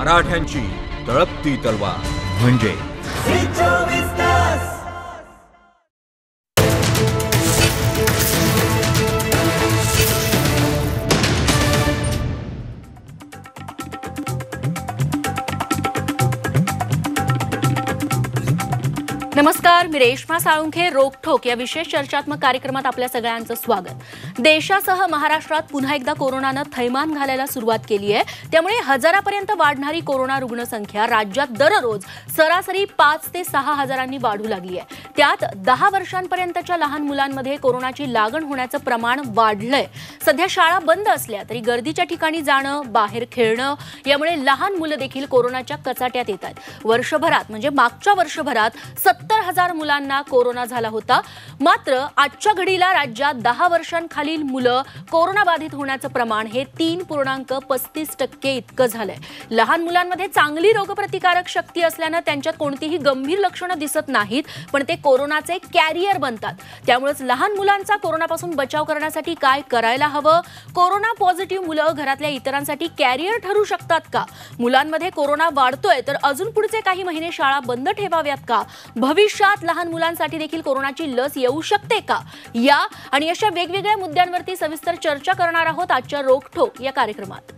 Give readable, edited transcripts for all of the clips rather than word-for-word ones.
मराठ्यांची तळपती तलवार म्हणजे नमस्कार, मी रेश्मा साळुंखे. रोकठोक या विशेष चर्चात्मक कार्यक्रमात आपल्या सगळ्यांचं स्वागत. देशासह महाराष्ट्रात पुन्हा एकदा कोरोनानं थैमान घालायला सुरुवात केली आहे. त्यामुळे हजारापर्यंत वाढणारी कोरोना रुग्णसंख्या राज्यात दररोज सरासरी 5 ते 6 हजारांनी वाढू लागली आहे. त्यात 10 वर्षांपर्यंतच्या लहान मुलांमध्ये कोरोनाची लागण होण्याचं प्रमाण वाढलंय. सध्या शाळा बंद असल्या तरी गर्दीच्या ठिकाणी जाणं, बाहेर खेळणं यामुळे लहान मुलं देखील कोरोनाच्या कचाट्यात येत आहेत. वर्षभरात म्हणजे मागच्या वर्षभरात 70,000 मुलांना कोरोना झाला होता. मात्र आजच्या घडीला राज्यात 10 वर्षांखालील मुलं कोरोना बाधित होण्याचं प्रमाण हे 3.35% इतकं झालंय. लहान मुलांमध्ये चांगली रोगप्रतिकारक शक्ती असल्यानं त्यांच्यात कोणतीही गंभीर लक्षणं दिसत नाहीत, पण ते कोरोनाचे कॅरियर बनतात. त्यामुळेच लहान मुलांचा कोरोनापासून बचाव करण्यासाठी काय करायला हवं? कोरोना पॉझिटिव्ह मुलं घरातल्या इतरांसाठी कॅरियर ठरू शकतात का? मुलांमध्ये कोरोना वाढतोय तर अजून पुढचे काही महिने शाळा बंद ठेवाव्यात का? भविष्यात लहान मुलांसाठी देखील कोरोनाची लस येऊ शकते का? या आणि अशा वेगवेगळ्या मुद्द्यांवरती सविस्तर चर्चा करणार आहोत आजच्या रोकठोक या कार्यक्रमात.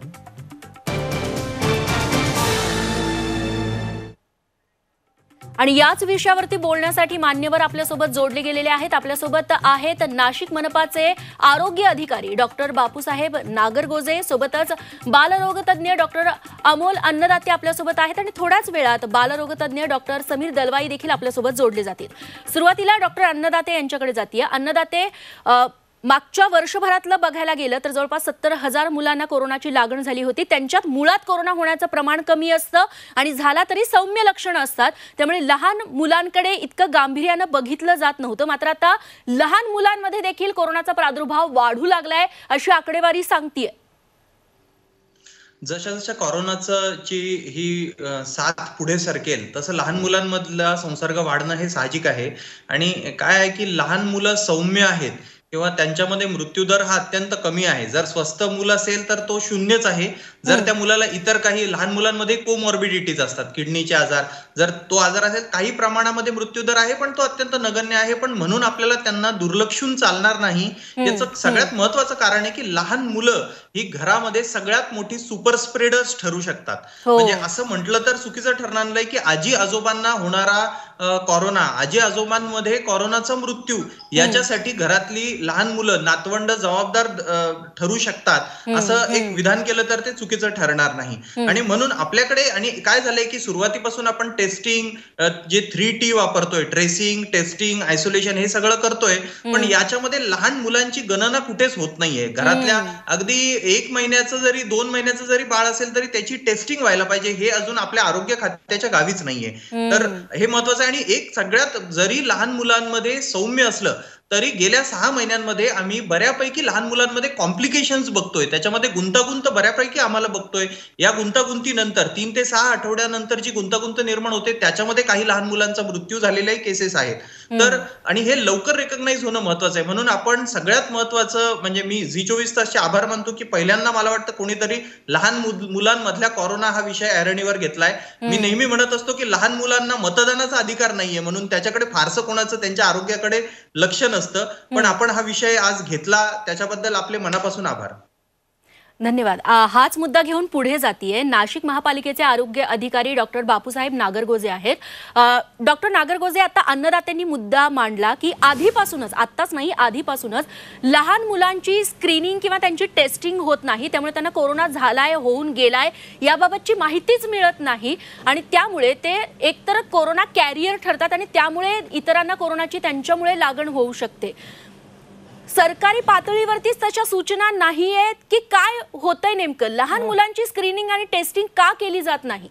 आणि याच विषयावरती बोलण्यासाठी मान्यवर आपल्यासोबत जोडले गेलेले आहेत. आपल्यासोबत आहेत नाशिक मनपाचे आरोग्य अधिकारी डॉक्टर बापूसाहेब नागरगोजे, सोबतच बालरोगतज्ञ डॉक्टर अमोल अन्नदाते आपल्यासोबत आहेत आणि थोड्याच वेळात बालरोगतज्ञ डॉक्टर समीर दलवाई देखील आपल्यासोबत जोडले जातील. सुरुवातीला डॉक्टर अन्नदाते यांच्याकडे जातीय. अन्नदाते, मागच्या वर्षभरातलं बघायला गेलं तर जवळपास 70,000 मुलांना कोरोनाची लागण झाली होती. त्यांच्यात मुळात कोरोना होण्याचं प्रमाण कमी असतं आणि झाला तरी सौम्य लक्षणं असतात. त्यामुळे लहान मुलांकडे इतकं गांभीर्यानं बघितलं जात नव्हतं. मात्र आता लहान मुलांमध्ये देखील कोरोनाचा प्रादुर्भाव वाढू लागलाय अशी आकडेवारी सांगतेय. जशा कोरोनाचं ही साथ पुढे सरकेल तसं लहान मुलांमधला संसर्ग वाढणं हे साहजिक आहे. आणि काय आहे की लहान मुलं सौम्य आहेत किंवा त्यांच्यामध्ये मृत्यूदर हा अत्यंत कमी आहे. जर स्वस्थ मुलं असेल तर तो 0च आहे. जर त्या मुलाला इतर काही लहान मुलांमध्ये कोमॉर्बिडिटीज असतात, किडनीचे आजार, जर तो आजार असेल काही प्रमाणामध्ये मृत्यूदर आहे पण तो अत्यंत नगण्य आहे. पण म्हणून आपल्याला त्यांना दुर्लक्षून चालणार नाही. याचं सगळ्यात महत्वाचं कारण आहे की लहान मुलं ही घरामध्ये सगळ्यात मोठी सुपर स्प्रेडर्स ठरू शकतात. म्हणजे असं म्हटलं तर चुकीचं ठरणार नाही की आजी आजोबांना होणारा कोरोना, आजी आजोबांमध्ये कोरोनाचा मृत्यू याच्यासाठी घरातली लहान मुलं, नातवंड जबाबदार ठरू शकतात असं एक विधान केलं तर ते चुकीचं ठरणार नाही. आणि म्हणून आपल्याकडे आणि काय झालंय की सुरुवातीपासून आपण टेस्टिंग जे 3T वापरतोय, ट्रेसिंग, टेस्टिंग, आयसोलेशन हे सगळं करतोय. पण याच्यामध्ये लहान मुलांची गणना कुठेच होत नाहीये. घरातल्या अगदी 1 महिन्याचं जरी 2 महिन्याचं जरी बाळ असेल तरी त्याची टेस्टिंग व्हायला पाहिजे हे अजून आपल्या आरोग्य खात्याच्या गावीच नाहीये. तर हे महत्वाचं आहे. आणि एक सगळ्यात जरी लहान मुलांमध्ये सौम्य असलं तरी गेल्या 6 महिन्यांमध्ये आम्ही बऱ्यापैकी लहान मुलांमध्ये कॉम्प्लिकेशन्स बघतोय. त्याच्यामध्ये गुंतागुंत बऱ्यापैकी आम्हाला बघतोय. या गुंतागुंतीनंतर 3 ते 6 आठवड्यानंतर जी गुंतागुंत निर्माण होते त्याच्यामध्ये काही लहान मुलांचा मृत्यू झालेल्याही केसेस आहेत. तर आणि हे लवकर रेकग्नाइज होणं महत्वाचं आहे. म्हणून आपण सगळ्यात महत्वाचं म्हणजे मी झी24 तासचे आभार मानतो की पहिल्यांदा मला वाटतं कोणीतरी लहान मुलांमधल्या कोरोना हा विषय ऐरणीवर घेतलाय. मी नेहमी म्हणत असतो की लहान मुलांना मतदानाचा अधिकार नाहीये म्हणून त्याच्याकडे फारसं कोणाचं त्यांच्या आरोग्याकडे लक्ष नसतं. पण आपण हा विषय आज घेतला त्याच्याबद्दल आपले मनापासून आभार. धन्यवाद. हाच मुद्दा घेऊन पुढे जातीये. नाशिक महापालिकेचे आरोग्य अधिकारी डॉक्टर बापूसाहेब नागरगोजे आहेत. डॉक्टर नागरगोजे, आता अन्नदात्यांनी मुद्दा मांडला की आधीपासूनच, आत्ताच नाही आधीपासूनच लहान मुलांची स्क्रीनिंग किंवा त्यांची टेस्टिंग होत नाही. त्यामुळे त्यांना कोरोना झालाय, होऊन गेलाय याबाबतची माहितीच मिळत नाही आणि त्यामुळे ते एकतर कोरोना कॅरियर ठरतात आणि त्यामुळे इतरांना कोरोनाची त्यांच्यामुळे लागण होऊ शकते. सरकारी पातळीवरतीच त्याच्या सूचना नाही आहेत की काय होतंय नेमकं? लहान मुलांची स्क्रीनिंग आणि टेस्टिंग का केली जात नाही?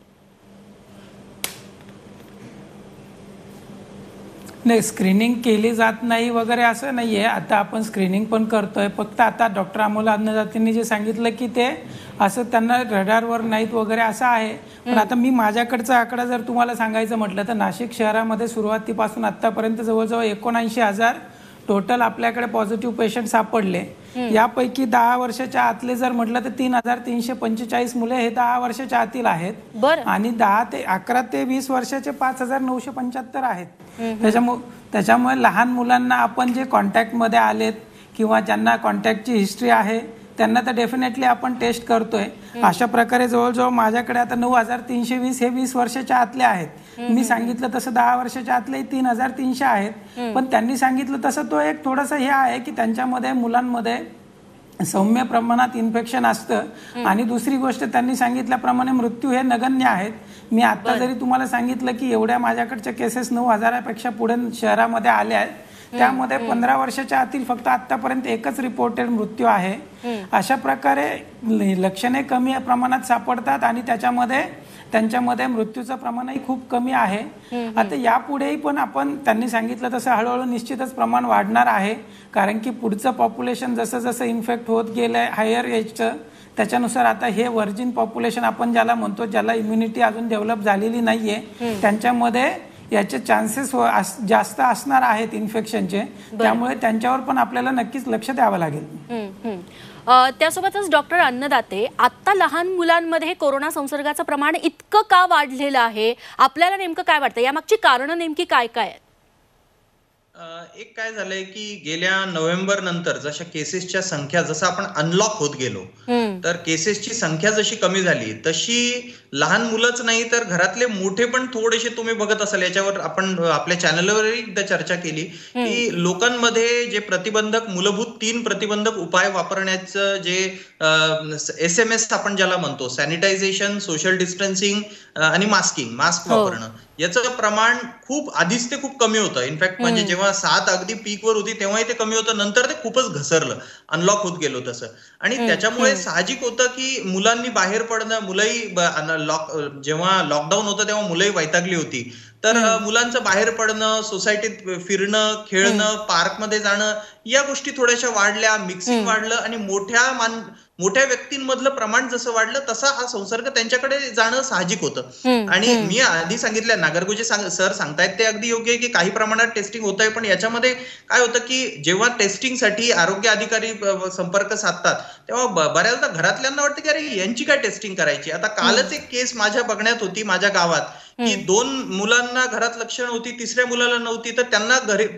नाही, स्क्रीनिंग केली जात नाही वगैरे असं नाही आहे. आता आपण स्क्रीनिंग पण करतोय. फक्त आता डॉक्टर अमोल अन्नदातेंनी जे सांगितलं की ते असं त्यांना रडारवर नाहीत वगैरे असं आहे. पण आता मी माझ्याकडचा आकडा जर तुम्हाला सांगायचं म्हटलं तर नाशिक शहरामध्ये सुरुवातीपासून आतापर्यंत जवळजवळ 79,000 टोटल आपल्याकडे पॉझिटिव्ह पेशंट सापडले. यापैकी 10 वर्षाच्या आतले जर म्हटलं तर 3,345 मुले हे 10 वर्षाच्या आतील आहेत. आणि 11 ते 20 वर्षाचे 5,975 आहेत. त्याच्यामुळे लहान मुलांना आपण जे कॉन्टॅक्टमध्ये आलेत किंवा ज्यांना कॉन्टॅक्टची हिस्ट्री आहे त्यांना तर डेफिनेटली आपण टेस्ट करतोय. अशा प्रकारे जवळजवळ माझ्याकडे आता 9,320 हे 20 वर्षाच्या आतले आहेत. मी सांगितलं तसं 10 वर्षाच्या आतले 3,300 आहेत. पण त्यांनी सांगितलं तसं तो एक थोडंसं हे आहे की त्यांच्यामध्ये मुलांमध्ये सौम्य प्रमाणात इन्फेक्शन असतं. आणि दुसरी गोष्ट त्यांनी सांगितल्याप्रमाणे मृत्यू हे नगण्य आहेत. मी आता जरी तुम्हाला सांगितलं की एवढ्या माझ्याकडच्या केसेस 9,000पेक्षा पुढे शहरामध्ये आल्या आहेत, त्यामध्ये 15 वर्षाच्या आतील फक्त आतापर्यंत एकच रिपोर्टेड मृत्यू आहे. अशा प्रकारे लक्षणे कमी प्रमाणात सापडतात आणि त्यांच्यामध्ये मृत्यूचं प्रमाणही खूप कमी आहे. आता यापुढेही पण आपण त्यांनी सांगितलं तसं हळूहळू निश्चितच प्रमाण वाढणार आहे. कारण की पुढचं पॉप्युलेशन जसं जसं इन्फेक्ट होत गेलंय हायर एजचं, त्याच्यानुसार आता हे व्हर्जिन पॉप्युलेशन आपण ज्याला म्हणतो, ज्याला इम्युनिटी अजून डेव्हलप झालेली नाहीये, त्यांच्यामध्ये याचे चान्सेस जास्त असणार आहेत इन्फेक्शनचे. त्यामुळे त्यांच्यावर पण आपल्याला नक्कीच लक्ष द्यावं लागेल. त्यासोबतच डॉक्टर अन्नदाते, आता लहान मुलांमध्ये कोरोना संसर्गाचं प्रमाण इतकं का वाढलेलं आहे? आपल्याला नेमकं काय वाटतं? यामागची कारणं नेमकी काय काय आहेत? एक काय झालंय की गेल्या नोव्हेंबर नंतर जशा केसेसच्या संख्या, जसं आपण अनलॉक होत गेलो, तर केसेसची संख्या जशी कमी झाली तशी लहान मुलंच नाही तर घरातले मोठे पण थोडेसे, तुम्ही बघत असाल याच्यावर आपण आपल्या चॅनलवरही एकदा चर्चा केली की लोकांमध्ये जे प्रतिबंधक मूलभूत 3 प्रतिबंधक उपाय वापरण्याचं जे SMS आपण ज्याला म्हणतो, सॅनिटायझेशन, सोशल डिस्टन्सिंग आणि मास्क वापरणं, याचं प्रमाण खूप आधीच ते खूप कमी होतं. इनफॅक्ट म्हणजे जेव्हा 7 अगदी पीकवर होती तेव्हाही ते कमी होतं, नंतर ते खूपच घसरलं, अनलॉक होत गेलो तसं. आणि त्याच्यामुळे साहजिक होतं की मुलांनी बाहेर पडणं, मुलंही जेव्हा लॉकडाऊन होतं तेव्हा मुलंही वैतागली होती, तर मुलांचं बाहेर पडणं, सोसायटीत फिरणं, खेळणं, पार्कमध्ये जाणं, या गोष्टी थोड्याशा वाढल्या, मिक्सिंग वाढलं आणि मोठ्या व्यक्तींमधलं प्रमाण जसं वाढलं तसा हा संसर्ग त्यांच्याकडे जाणं साहजिक होतं. आणि मी आधी सांगितलं, नागरगोजे सर सांगतायत ते अगदी योग्य आहे की काही प्रमाणात टेस्टिंग होत आहे, पण याच्यामध्ये काय होतं की जेव्हा टेस्टिंगसाठी आरोग्य अधिकारी संपर्क साधतात तेव्हा बऱ्याचदा घरातल्यांना वाटतं की अरे यांची काय टेस्टिंग करायची. आता कालच एक केस माझ्या बघण्यात होती माझ्या गावात की 2 मुलांना घरात लक्षणं होती, 3ऱ्या मुलाला नव्हती, तर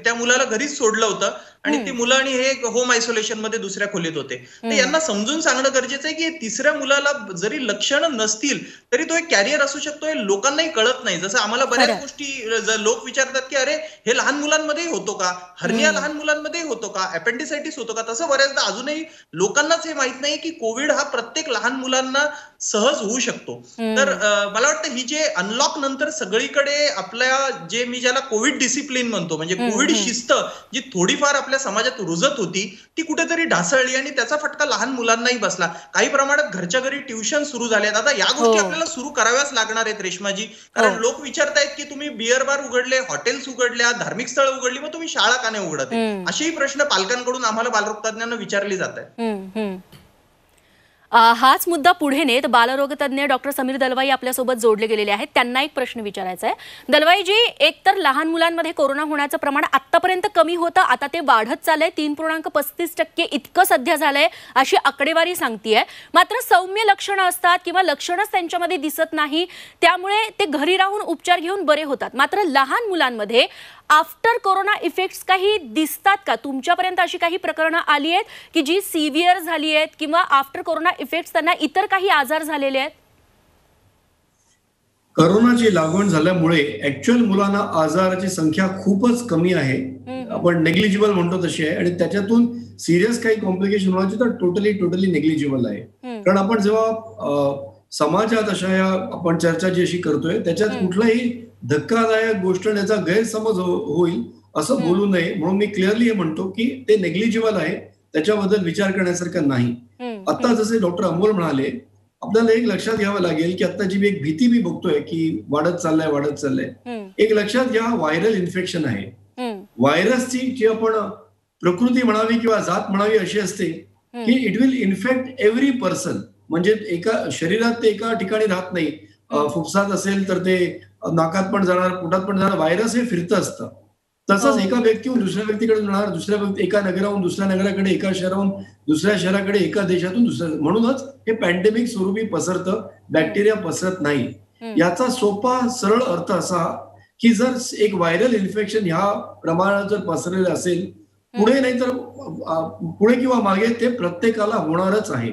त्या मुलाला घरीच सोडलं होतं आणि ती मुलं आणि हे होम आयसोलेशन मध्ये दुसऱ्या खोलीत होते. तर यांना समजून सांगणं गरजेचं आहे की 3ऱ्या मुलाला जरी लक्षणं नसतील तरी तो एक कॅरियर असू शकतो, हे लोकांनाही कळत नाही. जसं आम्हाला बऱ्याच गोष्टी लोक विचारतात की अरे हे लहान मुलांमध्ये होतो का, हर्निया लहान मुलांमध्ये होतो का, अपेंडिसायटिस होतो का, तसं बऱ्याचदा अजूनही लोकांनाच हे माहित नाही की कोविड हा प्रत्येक लहान मुलांना सहज होऊ शकतो. तर मला वाटतं ही जे अनलॉक नंतर सगळीकडे आपल्या जे मी ज्याला कोविड डिसिप्लिन म्हणतो, म्हणजे कोविड शिस्त जी थोडीफार आपल्या समाजात रुजत होती ती कुठेतरी ढासळली आणि त्याचा फटका लहान मुलांनाही बसला. काही प्रमाणात घरच्या घरी ट्युशन सुरू झाले. आता या गोष्टी आपल्याला सुरू कराव्याच लागणार आहेत रेश्माजी, कारण लोक विचारतायत की तुम्ही बिअर बार उघडले, हॉटेल्स उघडल्या, धार्मिक स्थळ उघडली, मग तुम्ही शाळा का नाही उघडत? असेही प्रश्न पालकांकडून आम्हाला बालरोग तज्ञांना विचारले जात आहेत. हाच मुद्दा पुढे नेत बालरोगतज्ञ डॉक्टर समीर दलवाई आपल्यासोबत जोडले गेलेले आहेत. त्यांना एक प्रश्न विचारायचा आहे. दलवाईजी, एकतर लहान मुलांमध्ये कोरोना होण्याचं प्रमाण आतापर्यंत कमी होतं, आता ते वाढत चाललंय, 3.35% इतकं सध्या झालंय अशी आकडेवारी सांगतीये. मात्र सौम्य लक्षणं असतात किंवा लक्षणच त्यांच्यामध्ये दिसत नाही, त्यामुळे ते घरी राहून उपचार घेऊन बरे होतात. मात्र लहान मुलांमध्ये आफ्टर कोरोना इफेक्ट्स काही दिसतात का? तुमच्यापर्यंत अशी काही प्रकरणं आली आहेत की जी सिव्हिअर झाली आहेत किंवा आफ्टर कोरोना इफेक्ट्स त्यांना इतर काही आजार झालेले आहेत? कोरोनाची लागवण झाल्यामुळे ऍक्च्युअल मुलांना आजाराची संख्या खूपच कमी आहे, आपण नेग्लिजिबल म्हणतो तशी आहे, आणि त्याच्यातून सिरियस काही कॉम्प्लिकेशन होण्याची तर टोटली नेग्लिजिबल आहे. कारण आपण जेव्हा समाजात अशा या आपण चर्चा जी अशी करतोय त्याच्यात कुठलाही धक्कादायक गोष्ट याचा गैरसमज होईल असं बोलू नये, म्हणून मी क्लिअरली हे म्हणतो की ते नेग्लिजिबल आहे, त्याच्याबद्दल विचार करण्यासारखं नाही. आता जसे डॉक्टर अमोल म्हणाले, आपल्याला एक लक्षात घ्यावं लागेल की आता जी एक भीती मी बघतोय की वाढत चाललंय, एक लक्षात घ्या, व्हायरल इन्फेक्शन आहे. व्हायरसची जी आपण प्रकृती म्हणावी किंवा जात म्हणावी अशी असते की it will infect every person, म्हणजे एका शरीरात ते एका ठिकाणी राहत नाही. फुफ्सात असेल तर ते नाकात पण जाणार, पोटात पण जाणार. व्हायरस हे फिरतं असतं तसंच एका व्यक्तीहून दुसऱ्या व्यक्तीकडे जाणार, एका नगराहून दुसऱ्या नगराकडे, एका शहराहून दुसऱ्या शहराकडे, एका देशातून दुसऱ्या. म्हणूनच हे पॅन्डेमिक स्वरूपी पसरतं, बॅक्टेरिया पसरत नाही. याचा सोपा सरळ अर्थ असा की जर एक व्हायरल इन्फेक्शन ह्या प्रमाणात जर पसरलेलं असेल, पुढे नाही तर पुढे किंवा मागे ते प्रत्येकाला होणारच आहे.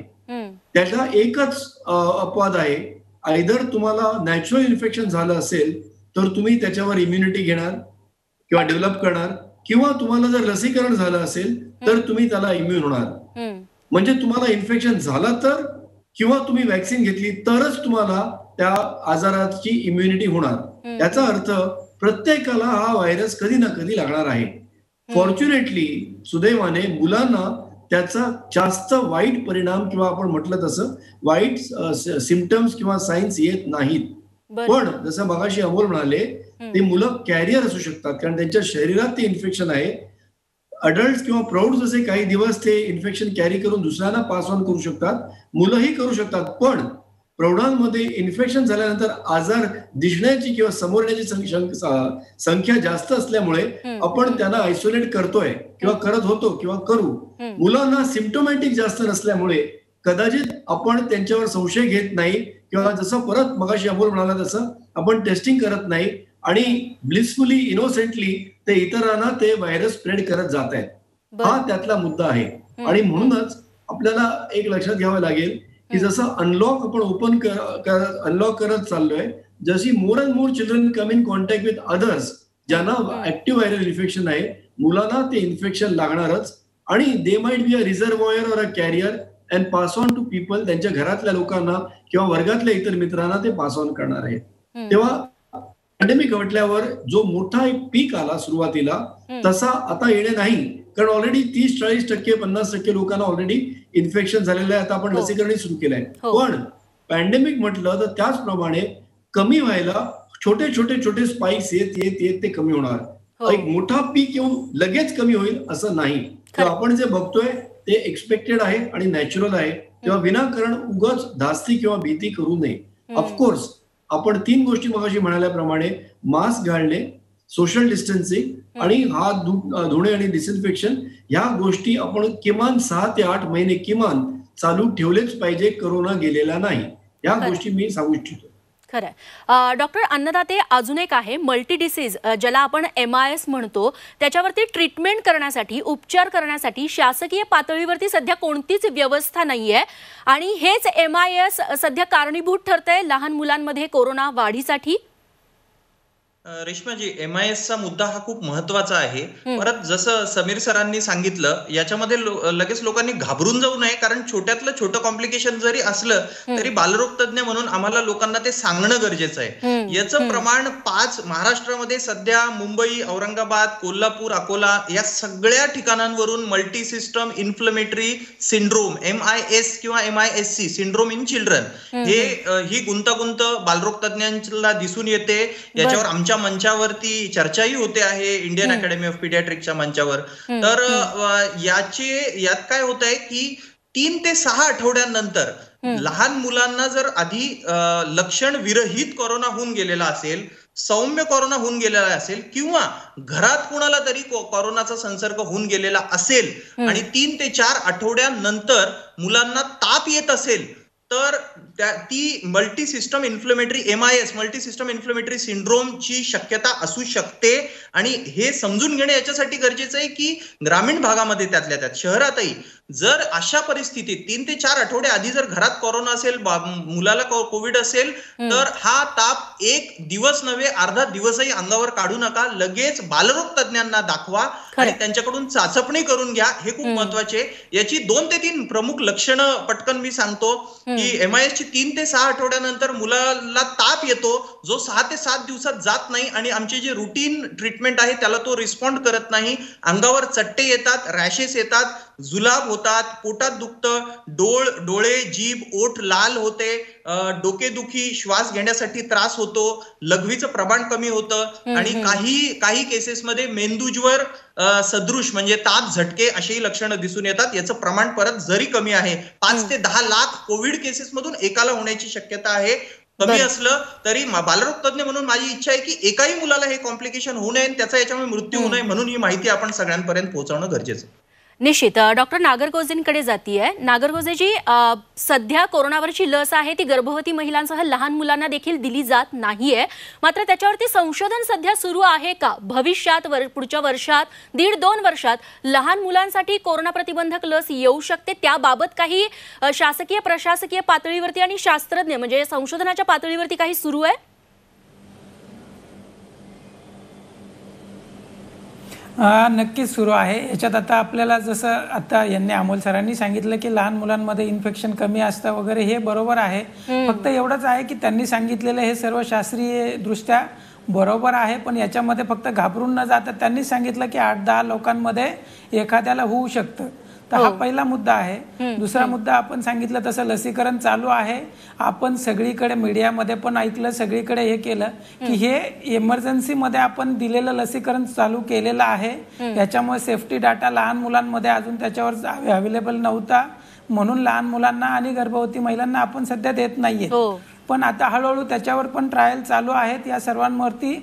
त्याचा एकच अपवाद आहे, आयदर तुम्हाला नॅचरल इन्फेक्शन झालं असेल तर तुम्ही त्याच्यावर इम्युनिटी घेणार किंवा डेव्हलप करणार, किंवा तुम्हाला जर लसीकरण झालं असेल तर तुम्ही त्याला इम्युन होणार. म्हणजे तुम्हाला इन्फेक्शन झालं तर किंवा तुम्ही व्हॅक्सिन घेतली तरच तुम्हाला त्या आजाराची इम्युनिटी होणार. याचा अर्थ प्रत्येकाला हा व्हायरस कधी ना कधी लागणार आहे. फॉर्च्युनेटली सुदैवाने मुलांना त्याचा जास्त वाईट परिणाम किंवा आपण म्हटलं तसं वाईट सिम्पटम्स किंवा साईन्स येत नाहीत. पण जसं मगाशी अमोल म्हणाले, ते मुलं कॅरियर असू शकतात कारण त्यांच्या शरीरात ते इन्फेक्शन आहे. अडल्ट किंवा प्रौढ जसे काही दिवस ते इन्फेक्शन कॅरी करून दुसऱ्यांना पास ऑन करू शकतात, मुलंही करू शकतात. पण प्रौढांमध्ये इन्फेक्शन झाल्यानंतर आजार दिसण्याची किंवा समोर येण्याची संख्या जास्त असल्यामुळे आपण त्यांना आयसोलेट करतोय किंवा करत होतो किंवा करू. मुलांना सिम्प्टोमॅटिक जास्त नसल्यामुळे कदाचित आपण त्यांच्यावर संशय घेत नाही किंवा जसं परत मगाशी अमोल म्हणाला तसं आपण टेस्टिंग करत नाही आणि ब्लिसफुली इनोसेंटली ते इतरांना ते व्हायरस स्प्रेड करत जात आहेत. हा त्यातला मुद्दा आहे. आणि म्हणूनच आपल्याला एक लक्षात घ्यावं लागेल की जसं अनलॉक आपण अनलॉक करत चाललोय, जशी more and more children come in contact with others ज्यांना ऍक्टिव्ह व्हायरल इन्फेक्शन आहे, मुलांना ते इन्फेक्शन लागणारच आणि they might be a reservoir और a carrier and pass on to people. त्यांच्या घरातल्या लोकांना किंवा वर्गातल्या इतर मित्रांना ते पास ऑन करणार आहे. तेव्हा पॅन्डेमिक म्हटल्यावर जो मोठा एक पीक आला सुरुवातीला तसा आता येणे नाही, कारण ऑलरेडी 30-40%, 50% लोकांना ऑलरेडी इन्फेक्शन झालेलं आहे. आता आपण लसीकरण सुरू केलंय. पण पॅन्डेमिक म्हटलं तर त्याचप्रमाणे कमी व्हायला छोटे छोटे छोटे स्पाइक्स येत येत येत ते कमी होणार. एक मोठा पीक येऊन लगेच कमी होईल असं नाही. तर आपण जे बघतोय ते एक्सपेक्टेड आहे आणि नॅचरल आहे. तेव्हा विनाकारण उगाच धास्ती किंवा भीती करू नये. ऑफकोर्स आपण 3 गोष्टी मगाशी म्हणाल्याप्रमाणे मास्क घालणे, सोशल डिस्टन्सिंग आणि हात धुणे आणि डिसइन्फेक्शन ह्या गोष्टी आपण किमान 6 ते 8 महिने किमान चालू ठेवलेच पाहिजे. कोरोना गेलेला नाही. या गोष्टी मी सांगू इच्छितो. खरंय. डॉक्टर अन्नदाते, अजून एक आहे मल्टी डिसीज, ज्याला आपण MIS म्हणतो, त्याच्यावरती ट्रीटमेंट करण्यासाठी, उपचार करण्यासाठी शासकीय पातळीवरती सध्या कोणतीच व्यवस्था नाहीये आणि हेच MIS सध्या कारणीभूत ठरतंय लहान मुलांमध्ये कोरोना वाढीसाठी. रेश्माजी, MIS चा मुद्दा हा खूप महत्वाचा आहे. परत जसं समीर सरांनी सांगितलं, याच्यामध्ये लगेच लोकांनी घाबरून जाऊ नये, कारण छोट्यातलं छोटं कॉम्प्लिकेशन जरी असलं तरी बालरोग तज्ञ म्हणून आम्हाला लोकांना ते सांगणं गरजेचं आहे. याचं प्रमाण महाराष्ट्रामध्ये सध्या मुंबई, औरंगाबाद, कोल्हापूर, अकोला या सगळ्या ठिकाणांवरून multi system inflammatory syndrome MIS किंवा MISC सिंड्रोम इन चिल्ड्रन ही गुंतागुंत बालरोग तज्ञांना दिसून येते. याच्यावर आमच्या मंचावरती चर्चाही होते आहे, इंडियन अकॅडमी ऑफ पीडियाट्रिक्सच्या मंचावर. तर यात काय होत आहे की 3 ते 6 आठवड्यांनंतर लहान मुलांना जर आधी लक्षण विरहित कोरोना होऊन गेलेला असेल, सौम्य कोरोना होऊन गेलेला असेल किंवा घरात कुणाला तरी कोरोनाचा संसर्ग होऊन गेलेला असेल आणि 3 ते 4 आठवड्यांनंतर मुलांना ताप येत असेल तर ती multi system inflammatory MIS multi system inflammatory सिंड्रोमची शक्यता असू शकते. आणि हे समजून घेणे याच्यासाठी गरजेचं आहे की ग्रामीण भागामध्ये त्यातल्या त्यात शहरातही जर अशा परिस्थितीत 3 ते 4 आठवडे आधी जर घरात कोरोना असेल, मुलाला कोविड असेल, तर हा ताप 1 दिवस नव्हे अर्धा दिवसही अंगावर काढू नका. लगेच बालरोग तज्ञांना दाखवा आणि त्यांच्याकडून चाचपणी करून घ्या. हे खूप महत्वाचे. याची 2 ते 3 प्रमुख लक्षणं पटकन मी सांगतो की MIS ची 3 ते 6 आठवड्यानंतर मुलाला ताप येतो जो 6 ते 7 दिवसात जात नाही आणि आमचे जे रुटीन ट्रीटमेंट आहे त्याला तो रिस्पॉन्ड करत नाही. अंगावर चट्टे येतात, रॅशेस येतात, जुलाब होतात, पोटात दुखतं, डोळे, जीभ, ओठ लाल होते, डोकेदुखी, श्वास घेण्यासाठी त्रास होतो, लघवीचं प्रमाण कमी होतं आणि काही केसेसमध्ये मेंदूज्वर सदृश म्हणजे ताप, झटके अशीही लक्षणं दिसून येतात. याचं प्रमाण परत जरी कमी आहे, 5 ते 10 लाख कोविड केसेस मधून एकाला होण्याची शक्यता आहे. कमी असलं तरी बालरोग तज्ञ म्हणून माझी इच्छा आहे की एकाही मुलाला हे कॉम्प्लिकेशन होऊ नये, त्याचा याच्यामुळे मृत्यू होऊ नये, म्हणून ही माहिती आपण सगळ्यांपर्यंत पोहोचवणं गरजेचं आहे. निश्चित. डॉक्टर नागरगोजेंकडे जातीये. नागरगोजेजी, सध्या कोरोनावरची लस आहे ती गर्भवती महिलांसह लहान मुलांना देखील दिली जात नाहीये, मात्र त्याच्यावरती संशोधन सध्या सुरू आहे का? भविष्यात पुढच्या वर्षात 1.5-2 वर्षात लहान मुलांसाठी कोरोना प्रतिबंधक लस येऊ शकते, त्याबाबत काही शासकीय प्रशासकीय पातळीवरती आणि शास्त्रज्ञ म्हणजे संशोधनाच्या पातळीवरती काही सुरू आहे? नक्कीच सुरू आहे. याच्यात आता आपल्याला जसं आता यांनी अमोल सरांनी सांगितलं की लहान मुलांमध्ये इन्फेक्शन कमी असतं वगैरे, हे बरोबर आहे. फक्त एवढंच आहे की त्यांनी सांगितलेलं हे सर्व शास्त्रीय दृष्ट्या बरोबर आहे, पण याच्यामध्ये फक्त घाबरून न जाता त्यांनी सांगितलं की 8-10 लोकांमध्ये एखाद्याला होऊ शकतं. तर हा पहिला मुद्दा आहे. दुसरा मुद्दा, आपण सांगितलं तसं लसीकरण चालू आहे. आपण सगळीकडे मीडियामध्ये पण ऐकलं, सगळीकडे हे केलं की हे इमर्जन्सीमध्ये आपण दिलेलं लसीकरण चालू केलेलं आहे. याच्यामुळे सेफ्टी डाटा लहान मुलांमध्ये अजून त्याच्यावर अवेलेबल नव्हता, म्हणून लहान मुलांना आणि गर्भवती महिलांना आपण सध्या देत नाहीये. पण आता हळूहळू त्याच्यावर पण ट्रायल चालू आहेत. या सर्वांवरती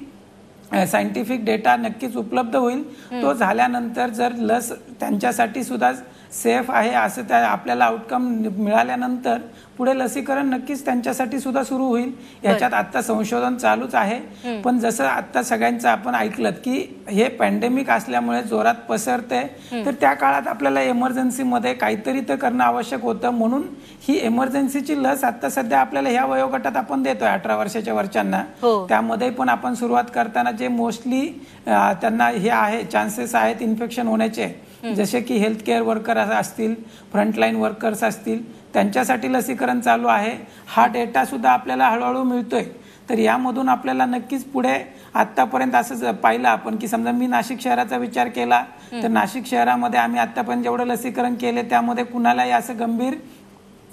सायंटिफिक डेटा नक्कीच उपलब्ध होईल. तो झाल्यानंतर जर लस त्यांच्यासाठी सुद्धा सेफ आहे असं त्या आपल्याला आउटकम मिळाल्यानंतर पुढे लसीकरण नक्कीच त्यांच्यासाठी सुद्धा सुरू होईल. याच्यात आता संशोधन चालूच आहे. पण जसं आता सगळ्यांचं आपण ऐकलं की हे पॅन्डेमिक असल्यामुळे जोरात पसरते, तर त्या काळात आपल्याला इमर्जन्सीमध्ये काहीतरी तर करणं आवश्यक होतं, म्हणून ही इमर्जन्सीची लस आता सध्या आपल्याला ह्या वयोगटात आपण देतोय 18 वर्षाच्या वरच्यांना. त्यामध्ये पण आपण सुरुवात करताना जे मोस्टली त्यांना हे आहे चान्सेस आहेत इन्फेक्शन होण्याचे, जसे की हेल्थ केअर वर्कर असतील, फ्रंटलाईन वर्कर्स असतील, त्यांच्यासाठी लसीकरण चालू आहे. हा डेटा सुद्धा आपल्याला हळूहळू मिळतोय. तर यामधून आपल्याला नक्कीच पुढे आतापर्यंत असं पाहिलं आपण की समजा मी नाशिक शहराचा विचार केला तर नाशिक शहरामध्ये आम्ही आतापर्यंत जेवढं लसीकरण केले त्यामध्ये कुणालाही असं गंभीर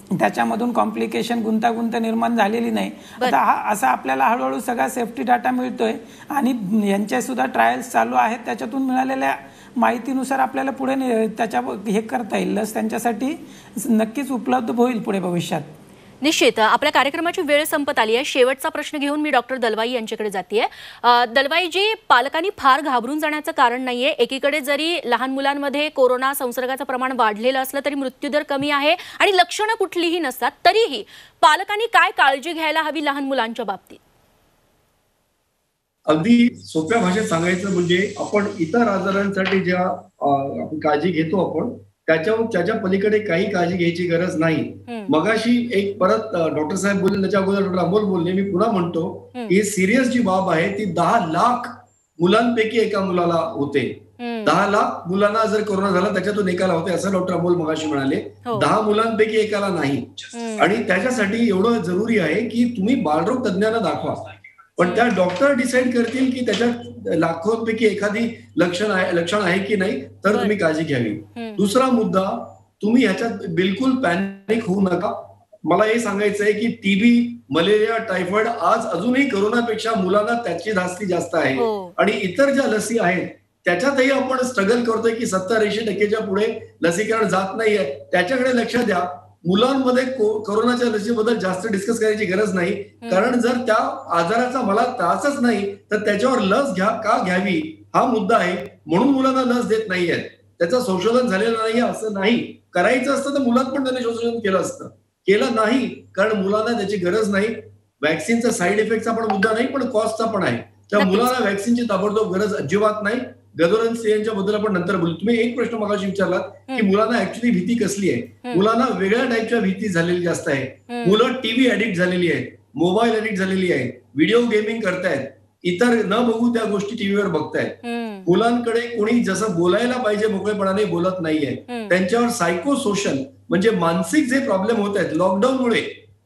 त्याच्यामधून कॉम्प्लिकेशन गुंतागुंत निर्माण झालेली नाही. आता हा असा आपल्याला हळूहळू सगळा सेफ्टी डाटा मिळतोय आणि यांचे सुद्धा ट्रायल्स चालू आहेत. त्याच्यातून मिळालेल्या माहितीनुसार आपल्याला पुढे त्याच्या हे करता येईल. लस त्यांच्यासाठी नक्कीच उपलब्ध होईल पुढे भविष्यात. निश्चित. आपल्या कार्यक्रमाची वेळ संपत आली आहे. शेवटचा प्रश्न घेऊन मी डॉक्टर दलवाई यांच्याकडे जाते. दलवाईजी, पालकांनी फार घाबरून जाण्याचं कारण नाहीये. एकीकडे जरी लहान मुलांमध्ये कोरोना संसर्गाचं प्रमाण वाढलेलं असलं तरी मृत्यूदर कमी आहे आणि लक्षणं कुठलीही नसतात, तरीही पालकांनी काय काळजी घ्यायला हवी लहान मुलांच्या बाबतीत? अगदी सोप्या भाषेत सांगायचं म्हणजे आपण इतर आजारांसाठी ज्या आपण काळजी घेतो आपण त्याच्या पलीकडे काही काळजी घ्यायची गरज नाही. मगाशी एक परत डॉक्टर साहेब बोलले, त्याच्या अगोदर डॉक्टर अमोल बोलले, मी पुन्हा म्हणतो ही सिरियस जी बाब आहे ती 10 लाख मुलांपैकी एका मुलाला होते. 10 लाख मुलांना जर कोरोना झाला त्याच्यातून एकाला होते असं डॉक्टर अमोल मगाशी म्हणाले. 10 मुलांपैकी एकाला नाही. आणि त्याच्यासाठी एवढं जरुरी आहे की तुम्ही बालरोग तज्ञांना दाखवा, पण त्या डॉक्टर डिसाईड करतील की त्याच्यात लाखोंपैकी एखादी लक्षण आहे की नाही, तर तुम्ही काळजी घ्यावी. दुसरा मुद्दा, तुम्ही ह्याच्यात बिलकुल पॅनिक होऊ नका. मला हे सांगायचं आहे की टीबी, मलेरिया, टायफॉइड आज अजूनही कोरोनापेक्षा मुलांना त्याची धास्ती जास्त आहे. आणि इतर ज्या लसी आहेत त्याच्यातही आपण स्ट्रगल करतोय की 70-80% पुढे लसीकरण जात नाहीये. त्याच्याकडे लक्ष द्या. मुलांमध्ये कोरोनाच्या लसीबद्दल जास्त डिस्कस करायची गरज नाही, कारण जर त्या आजाराचा मला त्रासच नाही तर त्याच्यावर लस का घ्यावी हा मुद्दा आहे. म्हणून मुलांना लस देत नाहीये. त्याचं संशोधन झालेलं नाही असं नाही. करायचं असतं तर मुलात पण त्याने संशोधन केलं असतं. केलं नाही कारण मुलांना त्याची गरज नाही. व्हॅक्सिनचा साईड इफेक्टचा पण मुद्दा नाही, पण कॉस्टचा पण आहे. त्या मुलांना व्हॅक्सिनची ताबडतोब गरज अजिबात नाही. गरोदर स्त्रियांच्या बद्दल आपण नंतर बोलू. तुम्ही एक प्रश्न मगाशी विचारलात की मुलांना ऍक्च्युली भीती कसली आहे. मुलांना वेगळ्या टाईपच्या भीती झालेली जास्त आहे. मुलं टीव्ही ऍडिक्ट झालेली आहेत, मोबाईल ऍडिक्ट झालेली आहेत, व्हिडिओ गेमिंग करतायत, इतर न बघू त्या गोष्टी टीव्हीवर बघतायत. मुलांकडे कोणी जसं बोलायला पाहिजे मोकळेपणाने बोलत नाहीये. त्यांच्यावर सायको सोशल म्हणजे मानसिक जे प्रॉब्लेम होत आहेत लॉकडाऊनमुळे,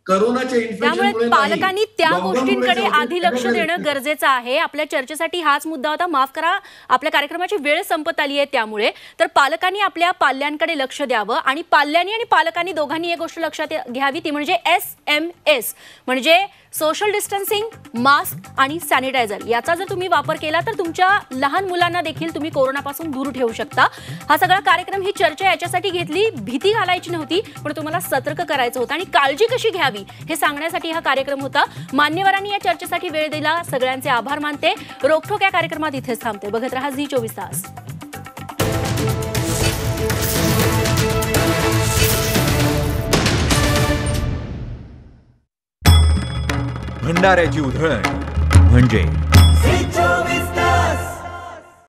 कोरोनाच्या इन्फेक्शनमुळे, पालकांनी त्या गोष्टींकडे आधी लक्ष देणं गरजेचं आहे. आपल्या चर्चेसाठी हाच मुद्दा होता. माफ करा, आपल्या कार्यक्रमाची वेळ संपत आली आहे, त्यामुळे तर पालकांनी आपल्या पाल्यांकडे लक्ष द्यावं आणि पाल्यांनी आणि पालकांनी दोघांनी एक गोष्ट लक्षात घ्यावी, ती म्हणजे SMS म्हणजे सोशल डिस्टन्सिंग, मास्क आणि सॅनिटायझर याचा जर तुम्ही वापर केला तर तुमच्या लहान मुलांना देखील तुम्ही कोरोनापासून दूर ठेवू शकता. हा सगळा कार्यक्रम, ही चर्चा याच्यासाठी घेतली, भीती घालायची नव्हती, पण तुम्हाला सतर्क करायचं होतं आणि काळजी कशी घ्यावी हे सांगण्यासाठी हा कार्यक्रम होता. मान्यवरांनी या चर्चेसाठी वेळ दिला, सगळ्यांचे आभार मानते. रोखोक या कार्यक्रमात इथेच थांबते. बघत रहा झी 24 तास. भंडाऱ्याची उधळण म्हणजे